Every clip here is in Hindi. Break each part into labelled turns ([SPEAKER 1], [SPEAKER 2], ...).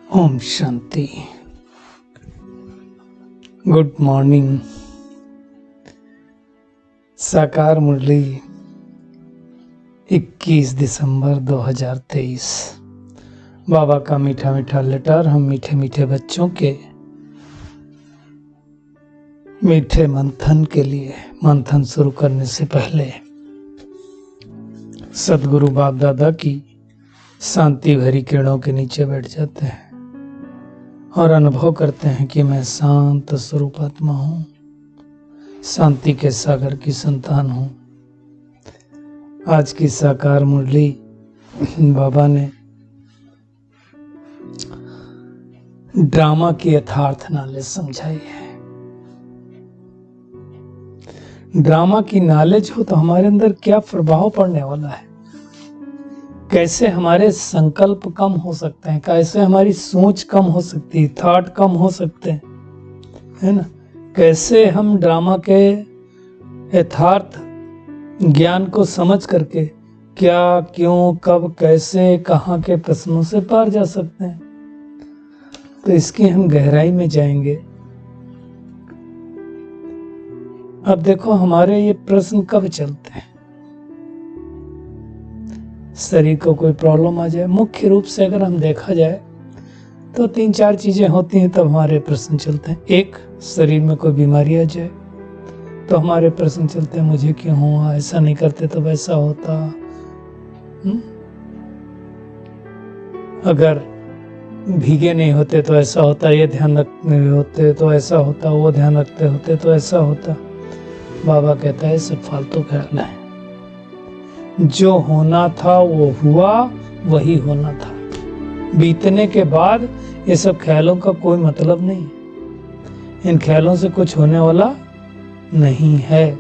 [SPEAKER 1] ओम शांति। Good morning. साकार मुरली 21 दिसंबर 2023। बाबा का मीठा मीठा लेटर हम मीठे मीठे बच्चों के मीठे मंथन के लिए। मंथन शुरू करने से पहले सदगुरु बाप दादा की शांति भरी किरणों के नीचे बैठ जाते हैं और अनुभव करते हैं कि मैं शांत स्वरूप आत्मा हूँ, शांति के सागर की संतान हूँ। आज की साकार मुरली बाबा ने ड्रामा की यथार्थ नॉलेज समझाई है। ड्रामा की नॉलेज हो तो हमारे अंदर क्या प्रभाव पड़ने वाला है, कैसे हमारे संकल्प कम हो सकते हैं, कैसे हमारी सोच कम हो सकती है, थॉट कम हो सकते हैं, है ना। कैसे हम ड्रामा के यथार्थ ज्ञान को समझ करके क्या, क्यों, कब, कैसे, कहाँ के प्रश्नों से पार जा सकते हैं। तो इसकी हम गहराई में जाएंगे। अब देखो हमारे ये प्रश्न कब चलते हैं। शरीर को कोई प्रॉब्लम आ जाए, मुख्य रूप से अगर हम देखा जाए तो 3-4 चीजें होती हैं तब हमारे प्रश्न चलते हैं। एक, शरीर में कोई बीमारी आ जाए तो हमारे प्रश्न चलते हैं, मुझे क्यों हुआ, ऐसा नहीं करते तो वैसा होता। अगर भीगे नहीं होते तो ऐसा होता, ये ध्यान रखते होते तो ऐसा होता, वो ध्यान रखते होते तो ऐसा होता। बाबा कहता है सब फालतू ख्याल है, जो होना था वो हुआ, वही होना था। बीतने के बाद ये सब ख्यालों का कोई मतलब नहीं, इन ख्यालों से कुछ होने वाला नहीं है।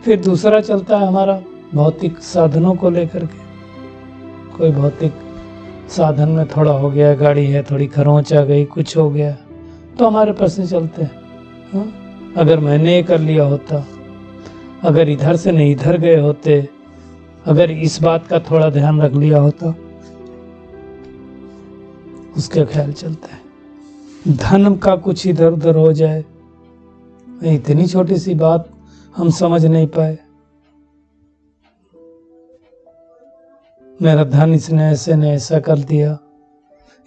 [SPEAKER 1] फिर दूसरा चलता है हमारा भौतिक साधनों को लेकर के। कोई भौतिक साधन में थोड़ा हो गया, गाड़ी है थोड़ी खरोंच आ गई, कुछ हो गया तो हमारे प्रश्न चलते हैं। अगर मैंने ये कर लिया होता, अगर इधर से नहीं इधर गए होते, अगर इस बात का थोड़ा ध्यान रख लिया होता, उसके ख्याल चलते हैं। धन का कुछ इधर उधर हो जाए, इतनी छोटी सी बात हम समझ नहीं पाए, मेरा धन इसने ऐसे ने ऐसा कर दिया,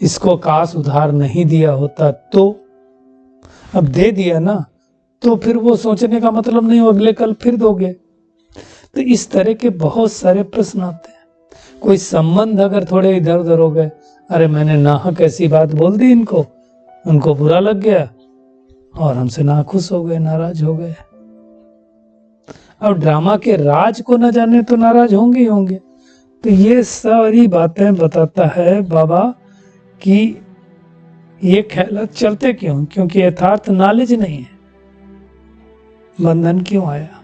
[SPEAKER 1] इसको काश उधार नहीं दिया होता तो। अब दे दिया ना, तो फिर वो सोचने का मतलब नहीं अगले कल फिर दोगे। तो इस तरह के बहुत सारे प्रश्न आते हैं। कोई संबंध अगर थोड़े इधर उधर हो गए, अरे मैंने नाहक ऐसी बात बोल दी इनको, उनको बुरा लग गया और हमसे नाखुश हो गए, नाराज हो गए। अब ड्रामा के राज को न जाने तो नाराज होंगे ही होंगे। तो ये सारी बातें बताता है बाबा कि ये ख्यालात चलते क्यों, क्योंकि यथार्थ नॉलेज नहीं है। बंधन क्यों आया,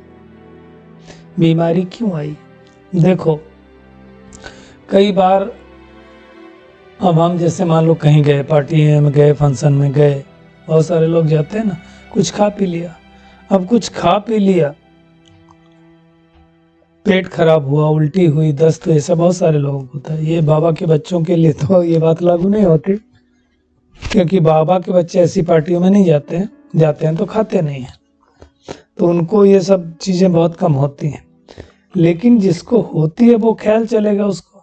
[SPEAKER 1] बीमारी क्यों आई। देखो कई बार अब हम जैसे मान लो कहीं गए, पार्टी में गए, फंक्शन में गए, बहुत सारे लोग जाते हैं ना, कुछ खा पी लिया। अब कुछ खा पी लिया, पेट खराब हुआ, उल्टी हुई, दस्त, ऐसा बहुत सारे लोगों को होता है। ये बाबा के बच्चों के लिए तो ये बात लागू नहीं होती, क्योंकि बाबा के बच्चे ऐसी पार्टियों में नहीं जाते हैं, जाते हैं तो खाते नहीं हैं, तो उनको ये सब चीजें बहुत कम होती हैं। लेकिन जिसको होती है वो ख्याल चलेगा उसको,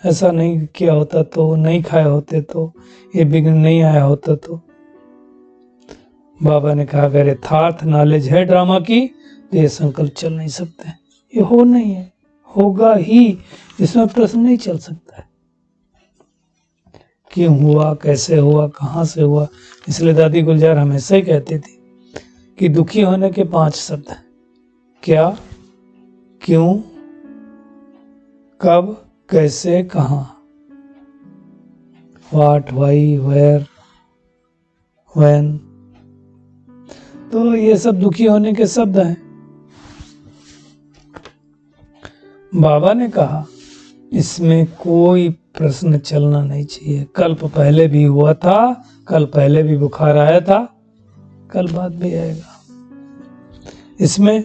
[SPEAKER 1] ऐसा नहीं किया होता तो, नहीं खाए होते तो, ये बिगड़ नहीं आया होता तो। बाबा ने कहा अगर यथार्थ नॉलेज है ड्रामा की तो ये संकल्प चल नहीं सकते, ये हो नहीं है, होगा ही, इसमें प्रश्न नहीं चल सकता है। क्यों हुआ, कैसे हुआ, कहाँ से हुआ। इसलिए दादी गुलजार हमेशा ही कहती थी कि दुखी होने के 5 शब्द हैं। क्या, क्यों, कब, कैसे, कहाँ। What, why, where, when. तो ये सब दुखी होने के शब्द हैं। बाबा ने कहा इसमें कोई प्रश्न चलना नहीं चाहिए। कल्प पहले भी हुआ था, कल पहले भी बुखार आया था, कल बाद भी आएगा। इसमें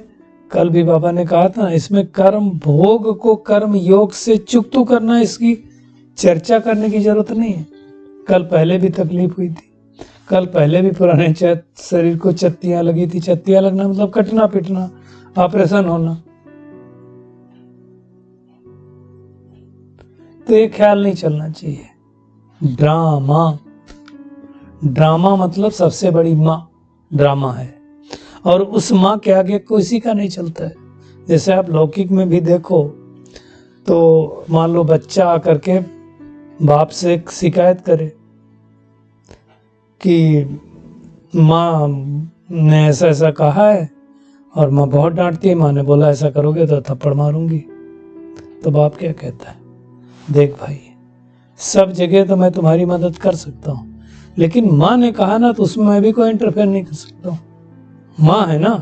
[SPEAKER 1] कल भी बाबा ने कहा था, इसमें कर्म भोग को कर्म योग से चुकतू करना, इसकी चर्चा करने की जरूरत नहीं है। कल पहले भी तकलीफ हुई थी, कल पहले भी पुराने शरीर को चत्तियां लगी थी। चत्तियां लगना मतलब कटना पिटना, ऑपरेशन होना। तो ये ख्याल नहीं चलना चाहिए। ड्रामा मतलब सबसे बड़ी माँ ड्रामा है, और उस माँ के आगे किसी का नहीं चलता है। जैसे आप लौकिक में भी देखो तो मान लो बच्चा आकर के बाप से शिकायत करे कि माँ ने ऐसा ऐसा कहा है और माँ बहुत डांटती है, माँ ने बोला ऐसा करोगे तो थप्पड़ मारूंगी। तो बाप क्या कहता है, देख भाई सब जगह तो मैं तुम्हारी मदद कर सकता हूँ, लेकिन माँ ने कहा ना तो उसमें मैं भी कोई इंटरफेयर नहीं कर सकता हूँ, माँ है ना।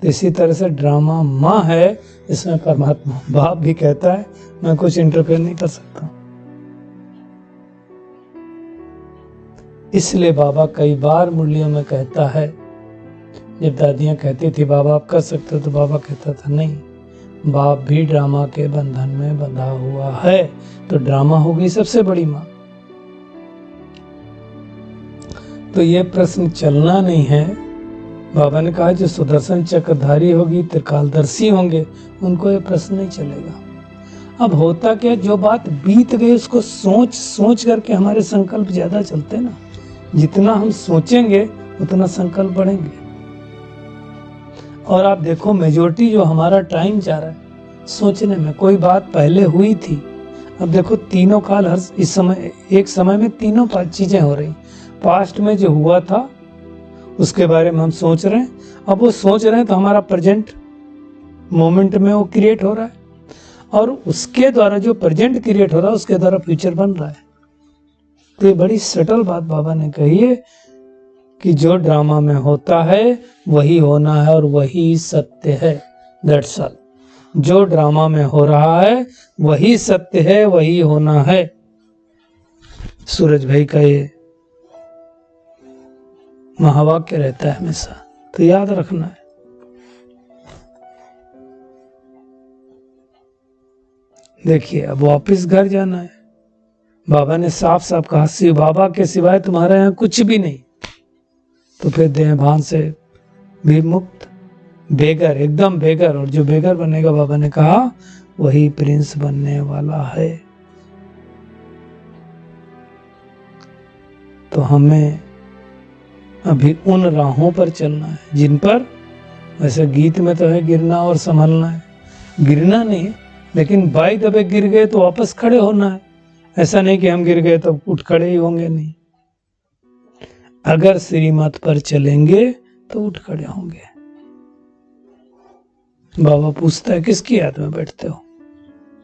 [SPEAKER 1] तो इसी तरह से ड्रामा माँ है, इसमें परमात्मा बाप भी कहता है मैं कुछ इंटरफेयर नहीं कर सकता। इसलिए बाबा कई बार मुरलियों में कहता है, जब दादियां कहती थी बाबा आप कर सकते हो, तो बाबा कहता था नहीं, बाप भी ड्रामा के बंधन में बंधा हुआ है। तो ड्रामा हो गई सबसे बड़ी माँ। तो ये प्रश्न चलना नहीं है। बाबा ने कहा जो सुदर्शन चक्रधारी होगी, त्रिकालदर्शी होंगे, उनको ये प्रश्न नहीं चलेगा। अब होता क्या, जो बात बीत गई उसको सोच सोच करके हमारे संकल्प ज्यादा चलते हैं ना। जितना हम सोचेंगे उतना संकल्प बढ़ेंगे। और आप देखो मेजोरिटी जो हमारा टाइम जा रहा है सोचने में, कोई बात पहले हुई थी, अब देखो तीनों काल हर इस समय एक समय में तीनों चीजें हो रही। पास्ट में जो हुआ था उसके बारे में हम सोच रहे हैं, अब वो सोच रहे हैं तो हमारा प्रेजेंट मोमेंट में वो क्रिएट हो रहा है, और उसके द्वारा जो प्रेजेंट क्रिएट हो रहा है उसके द्वारा फ्यूचर बन रहा है। तो ये बड़ी सटल बात बाबा ने कही है कि जो ड्रामा में होता है वही होना है और वही सत्य है। That's all. जो ड्रामा में हो रहा है वही सत्य है, वही होना है। सूरज भाई का ये महावाक्य रहता है हमेशा, तो याद रखना है। देखिए अब वापस घर जाना है। बाबा ने साफ साफ कहा शिव बाबा के सिवाय तुम्हारे यहाँ कुछ भी नहीं। तो फिर देह भान से भी मुक्त, बेगर, एकदम बेगर। और जो बेगर बनेगा बाबा ने कहा वही प्रिंस बनने वाला है। तो हमें अभी उन राहों पर चलना है जिन पर, वैसे गीत में तो है गिरना और संभलना है, गिरना नहीं, लेकिन बाई दबे गिर गए तो वापस खड़े होना है। ऐसा नहीं कि हम गिर गए तो उठ खड़े ही होंगे, नहीं। अगर श्रीमत पर चलेंगे तो उठ खड़े होंगे। बाबा पूछता है किसकी याद में बैठते हो,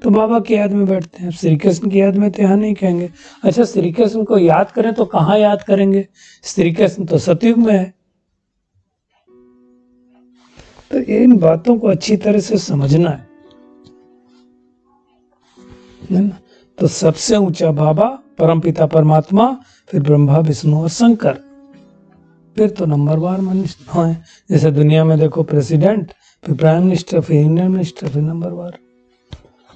[SPEAKER 1] तो बाबा की याद में बैठते हैं। श्री कृष्ण की याद में तो यहाँ नहीं कहेंगे। अच्छा श्री कृष्ण को याद करें तो कहाँ याद करेंगे, श्री कृष्ण तो सतयुग में है। तो इन बातों को अच्छी तरह से समझना है ना। तो सबसे ऊंचा बाबा, परमपिता परमात्मा, फिर ब्रह्मा विष्णु और शंकर, फिर तो नंबर 1 मनुष्य है। जैसे दुनिया में देखो प्रेसिडेंट, फिर प्राइम मिनिस्टर, फिर इंडियन मिनिस्टर, फिर नंबर 1।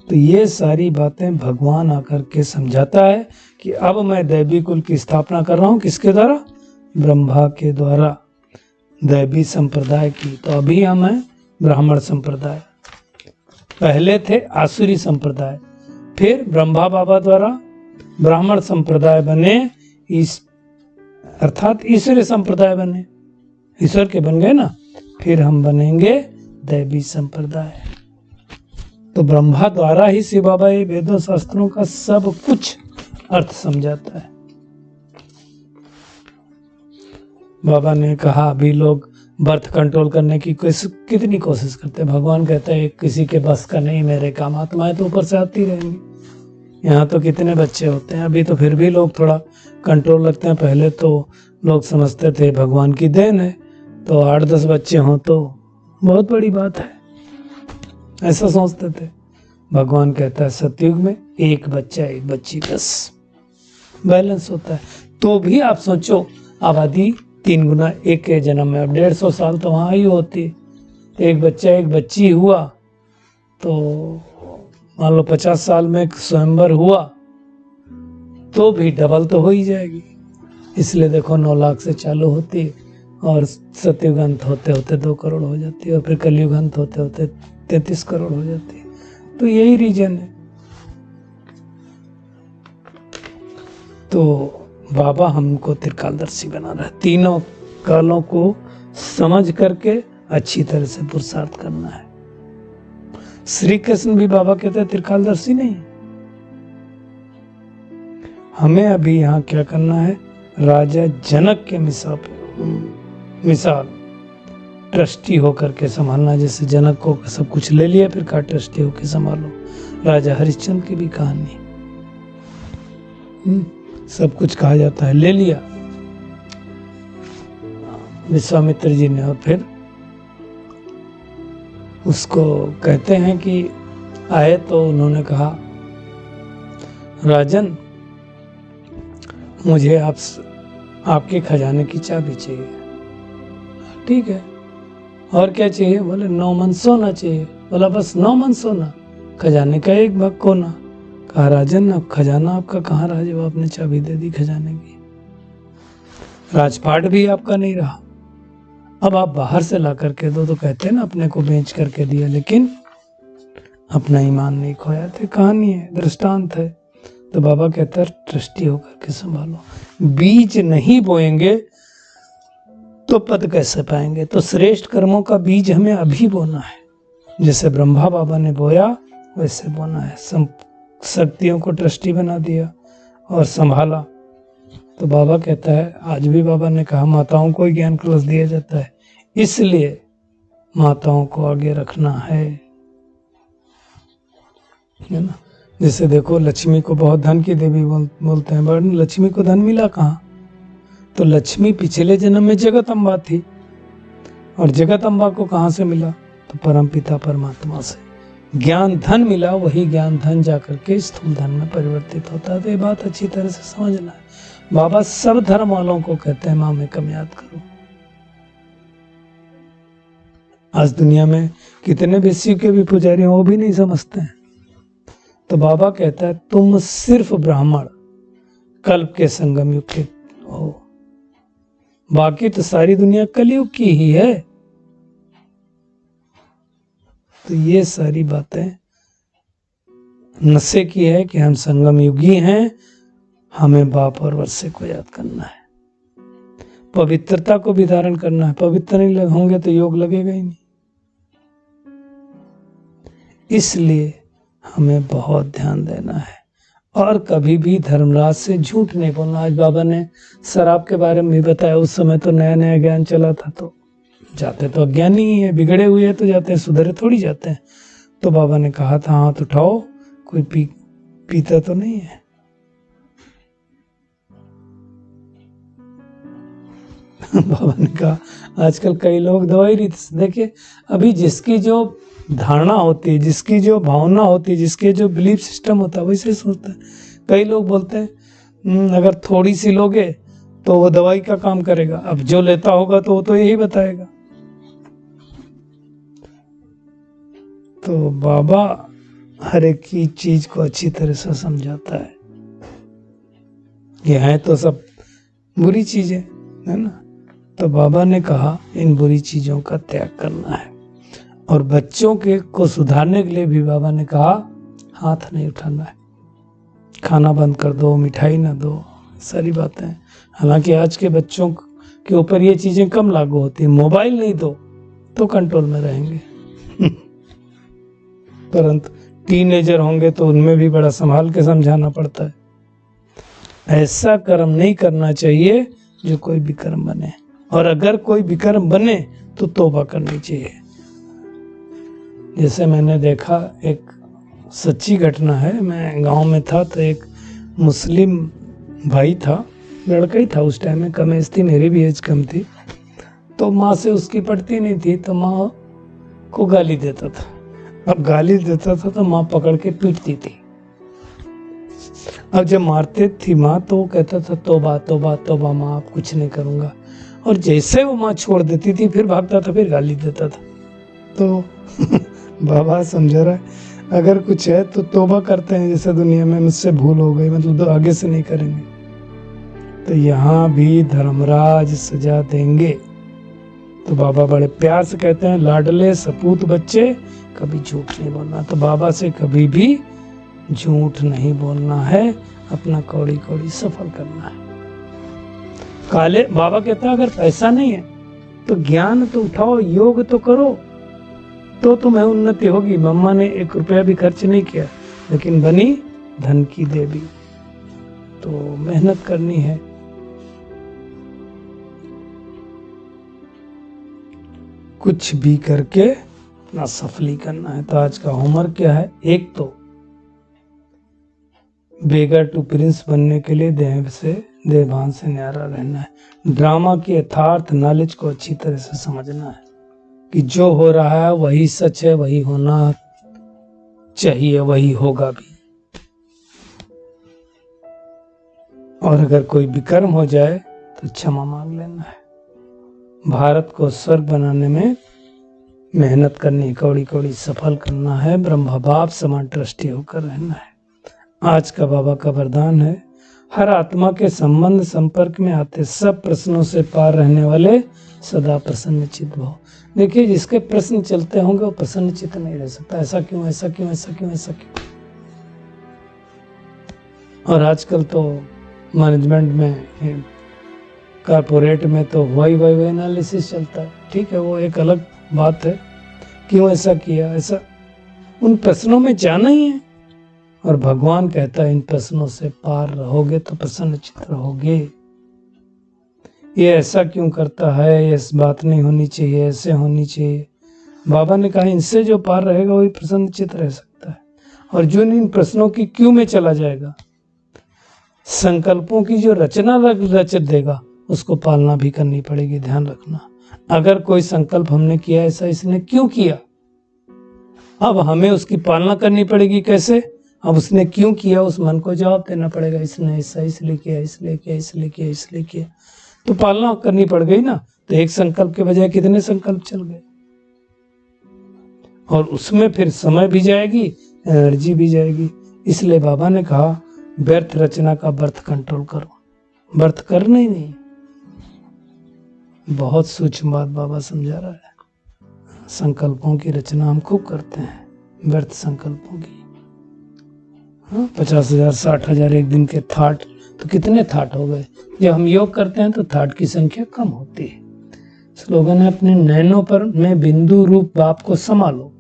[SPEAKER 1] तो ये सारी बातें भगवान आकर के समझाता है कि अब मैं दैवी कुल की स्थापना कर रहा हूं। किसके द्वारा? ब्रह्मा के द्वारा, दैवी संप्रदाय की। तो अभी हम हैं ब्राह्मण संप्रदाय, पहले थे आसुरी संप्रदाय, फिर ब्रह्मा बाबा द्वारा ब्राह्मण संप्रदाय बने, इस अर्थात ईश्वरीय संप्रदाय बने, ईश्वर के बन गए ना। फिर हम बनेंगे दैवी संप्रदाय। तो ब्रह्मा द्वारा ही शिव बाबा ये वेदों शास्त्रों का सब कुछ अर्थ समझाता है। बाबा ने कहा अभी लोग बर्थ कंट्रोल करने की कितनी कोशिश करते हैं। भगवान कहता है किसी के बस का नहीं मेरे काम, आत्माएं तो ऊपर से आती रहेंगी। यहाँ तो कितने बच्चे होते हैं, अभी तो फिर भी लोग थोड़ा कंट्रोल रखते हैं। पहले तो लोग समझते थे भगवान की देन है, तो 8-10 बच्चे हों तो बहुत बड़ी बात है, ऐसा सोचते थे। भगवान कहता है सतयुग में एक बच्चा एक बच्ची बस बैलेंस होता है। तो भी आप सोचो आबादी 3 गुना 1 के जन्म में, अब 150 साल तो वहाँ ही होती। एक बच्चा एक बच्ची हुआ तो मान लो 50 साल में स्वयंवर हुआ, तो भी डबल तो हो ही जाएगी। इसलिए देखो 9 लाख से चालू होती है और सतयुग अंत होते होते 2 करोड़ हो जाती है और फिर कलयुग अंत होते होते 33 करोड़ हो जाती है। तो यही रीजन है। तो बाबा हमको त्रिकालदर्शी बना रहा है, तीनों कालों को समझ करके अच्छी तरह से पुरुषार्थ करना है। श्री कृष्ण भी बाबा कहते हैं त्रिकालदर्शी नहीं। हमें अभी यहाँ क्या करना है, राजा जनक के मिसाल ट्रस्टी होकर के संभालना। जैसे जनक को सब कुछ ले लिया, फिर कहा ट्रस्टी होकर संभालो। राजा हरिश्चंद्र की भी कहानी, सब कुछ कहा जाता है, ले लिया विश्वामित्र जी ने, और फिर उसको कहते हैं कि आए तो उन्होंने कहा, राजन मुझे आपके खजाने की चाबी चाहिए। ठीक है, और क्या चाहिए? बोले 9 मन सोना चाहिए। बोला बस 9 मन सोना, खजाने का 1 भाग कोना। कहा राजन अब खजाना आपका कहाँ रहा जब आपने चाबी दे दी खजाने की? राजपाट भी आपका नहीं रहा, अब आप बाहर से ला करके दो। तो कहते हैं ना अपने को बेच करके दिया, लेकिन अपना ईमान नहीं खोया थे। कहानी है, दृष्टांत है। तो बाबा कहता है ट्रस्टी होकर के संभालो। बीज नहीं बोएंगे तो पद कैसे पाएंगे? तो श्रेष्ठ कर्मों का बीज हमें अभी बोना है। जैसे ब्रह्मा बाबा ने बोया वैसे बोना है। शक्तियों को ट्रस्टी बना दिया और संभाला। तो बाबा कहता है, आज भी बाबा ने कहा माताओं को ज्ञान कलश दिया जाता है, इसलिए माताओं को आगे रखना है ना। जैसे देखो लक्ष्मी को बहुत धन की देवी बोलते हैं, बट लक्ष्मी को धन मिला कहाँ? तो लक्ष्मी पिछले जन्म में जगत अम्बा थी, और जगत अम्बा को कहाँ से मिला? तो परमपिता परमात्मा से। ज्ञान धन मिला, वही ज्ञान धन जाकर के स्थूल धन में परिवर्तित होता है। तो ये बात अच्छी तरह से समझना है। बाबा सब धर्म वालों को कहते हैं माँ में कम याद करो। आज दुनिया में कितने भी शिव के भी पुजारी हैं, वो भी नहीं समझते हैं। तो बाबा कहता है तुम सिर्फ ब्राह्मण कल्प के संगम युग के हो, बाकी तो सारी दुनिया कलयुग की ही है। तो ये सारी बातें नशे की है कि हम संगम युगी हैं, हमें बाप और वर्षे को याद करना है, पवित्रता को भी धारण करना है। पवित्र नहीं होंगे तो योग लगेगा ही नहीं। इसलिए हमें बहुत ध्यान देना है और कभी भी धर्मराज से झूठ नहीं बोलना। आज बाबा ने शराब के बारे में भी बताया। उस समय तो नया नया ज्ञान चला था, तो जाते तो अज्ञानी ही है, बिगड़े हुए तो जाते हैं, सुधरे थोड़ी जाते हैं। तो बाबा ने कहा था हाथ उठाओ, कोई पीता तो नहीं है। बाबा ने कहा आजकल कई लोग दवाई रीत से, देखिए अभी जिसकी जो धारणा होती है, जिसकी जो भावना होती है, जिसके जो बिलीफ सिस्टम होता है, वैसे सोचता है। कई लोग बोलते हैं अगर थोड़ी सी लोगे तो वो दवाई का काम करेगा। अब जो लेता होगा तो वो तो यही बताएगा। तो बाबा हर एक की चीज को अच्छी तरह से समझाता है। ये है तो सब बुरी चीजें है ना। तो बाबा ने कहा इन बुरी चीजों का त्याग करना है। और बच्चों के को सुधारने के लिए भी बाबा ने कहा हाथ नहीं उठाना है, खाना बंद कर दो, मिठाई ना दो, सारी बातें। हालांकि आज के बच्चों के ऊपर ये चीजें कम लागू होती है। मोबाइल नहीं दो तो कंट्रोल में रहेंगे परंतु टीनेजर होंगे तो उनमें भी बड़ा संभाल के समझाना पड़ता है। ऐसा कर्म नहीं करना चाहिए जो कोई विकर्म बने, और अगर कोई विकर्म बने तो तौबा करनी चाहिए। जैसे मैंने देखा, एक सच्ची घटना है। मैं गांव में था तो एक मुस्लिम भाई था, लड़का ही था उस टाइम में, कम एज थी, मेरी भी एज कम थी। तो माँ से उसकी पड़ती नहीं थी, तो माँ को गाली देता था। अब गाली देता था तो माँ पकड़ के पीटती थी। अब जब मारते थी माँ तो वो कहता था तौबा तौबा तौबा माँ, अब कुछ नहीं करूँगा। और जैसे वो माँ छोड़ देती थी फिर भागता था, फिर गाली देता था। तो बाबा समझा रहा है अगर कुछ है तो तौबा करते हैं, जैसे दुनिया में मुझसे भूल हो गई, मतलब तो आगे से नहीं करेंगे। तो यहाँ भी धर्मराज सजा देंगे। तो बाबा बड़े प्यार से कहते हैं, लाडले सपूत बच्चे कभी झूठ नहीं बोलना। तो बाबा से कभी भी झूठ नहीं बोलना है, अपना कौड़ी कौड़ी सफल करना है। काले बाबा कहता है, अगर पैसा नहीं है तो ज्ञान तो उठाओ, योग तो करो, तो तुम्हें उन्नति होगी। मम्मा ने 1 रुपया भी खर्च नहीं किया, लेकिन बनी धन की देवी। तो मेहनत करनी है। कुछ भी करके ना सफली करना है। तो आज का होमवर्क क्या है? एक तो बेगर टू प्रिंस बनने के लिए देहभान से न्यारा रहना है। ड्रामा की यथार्थ नॉलेज को अच्छी तरह से समझना है कि जो हो रहा है वही सच है, वही होना चाहिए, वही होगा भी। और अगर कोई विकर्म हो जाए तो क्षमा मांग लेना है। भारत को स्वर्ग बनाने में मेहनत करनी, कौड़ी कौड़ी सफल करना है। ब्रह्मा बाप समान ट्रस्टी होकर रहना है। आज का बाबा का वरदान है, हर आत्मा के संबंध संपर्क में आते सब प्रश्नों से पार रहने वाले सदा प्रसन्न चित्त भव। देखिए, जिसके प्रश्न चलते होंगे वो प्रसन्न चित्त नहीं रह सकता। ऐसा क्यों, ऐसा क्यों, ऐसा क्यों, ऐसा क्यों? और आजकल तो मैनेजमेंट में, कारपोरेट में तो वही एनालिसिस चलता है। ठीक है, वो एक अलग बात है, क्यों ऐसा किया, ऐसा उन प्रश्नों में जाना ही है। और भगवान कहता है, इन प्रश्नों से पार रहोगे तो प्रसन्न चित्त रहोगे। ये ऐसा क्यों करता है, ये इस बात नहीं होनी चाहिए, ऐसे होनी चाहिए। बाबा ने कहा, इनसे जो पार रहेगा वही प्रसन्न चित्त रह सकता है। और जो इन प्रश्नों की क्यों में चला जाएगा, संकल्पों की जो रचना रच देगा, उसको पालना भी करनी पड़ेगी। ध्यान रखना, अगर कोई संकल्प हमने किया, ऐसा इसने क्यों किया, अब हमें उसकी पालना करनी पड़ेगी। कैसे? अब उसने क्यों किया, उस मन को जवाब देना पड़ेगा। इसने ऐसा इसलिए किया, इसलिए किया, इसलिए किया, इसलिए किया। तो पालना करनी पड़ गई ना। तो एक संकल्प के बजाय कितने संकल्प चल गए, और उसमें फिर समय भी जाएगी, एनर्जी भी जाएगी। इसलिए बाबा ने कहा, व्यर्थ रचना का बर्थ कंट्रोल करो। बर्थ करना ही नहीं। बहुत सूक्ष्म बात बाबा समझा रहा है। संकल्पों की रचना हम खूब करते हैं, व्यर्थ संकल्पों की। 50,000 60,000 एक दिन के थाट, तो कितने थाट हो गए। जब हम योग करते हैं तो थाट की संख्या कम होती है। स्लोगन है, अपने नैनों पर में बिंदु रूप बाप को समा लो,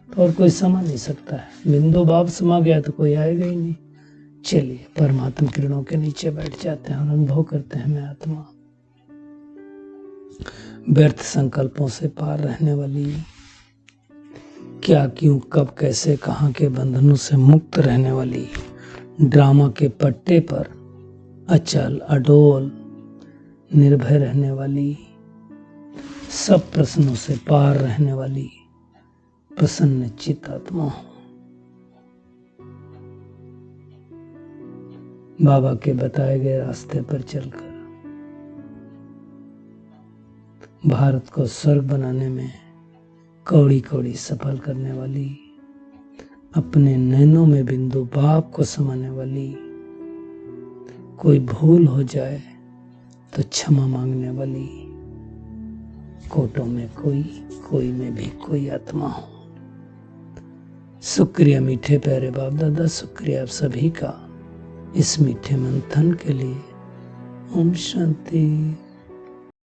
[SPEAKER 1] तो और कोई समा नहीं सकता है। बिंदु बाप समा गया तो कोई आएगा ही नहीं। चलिए, परमात्मा किरणों के नीचे बैठ जाते हैं और अनुभव करते हैं, मैं आत्मा। व्यर्थ संकल्पों से पार रहने वाली, क्या, क्यों, कब, कैसे, कहाँ के बंधनों से मुक्त रहने वाली, ड्रामा के पट्टे पर अचल अडोल निर्भय रहने वाली, सब प्रश्नों से पार रहने वाली प्रसन्न चित्त आत्मा। बाबा के बताए गए रास्ते पर चलकर भारत को स्वर्ग बनाने में कौड़ी कौड़ी सफल करने वाली, अपने नैनों में बिंदु बाप को समाने वाली, कोई भूल हो जाए तो क्षमा मांगने वाली, कोटों में कोई, कोई में भी कोई आत्मा हो। शुक्रिया मीठे प्यारे बाप दादा, शुक्रिया आप सभी का इस मीठे मंथन के लिए। ओम शांति।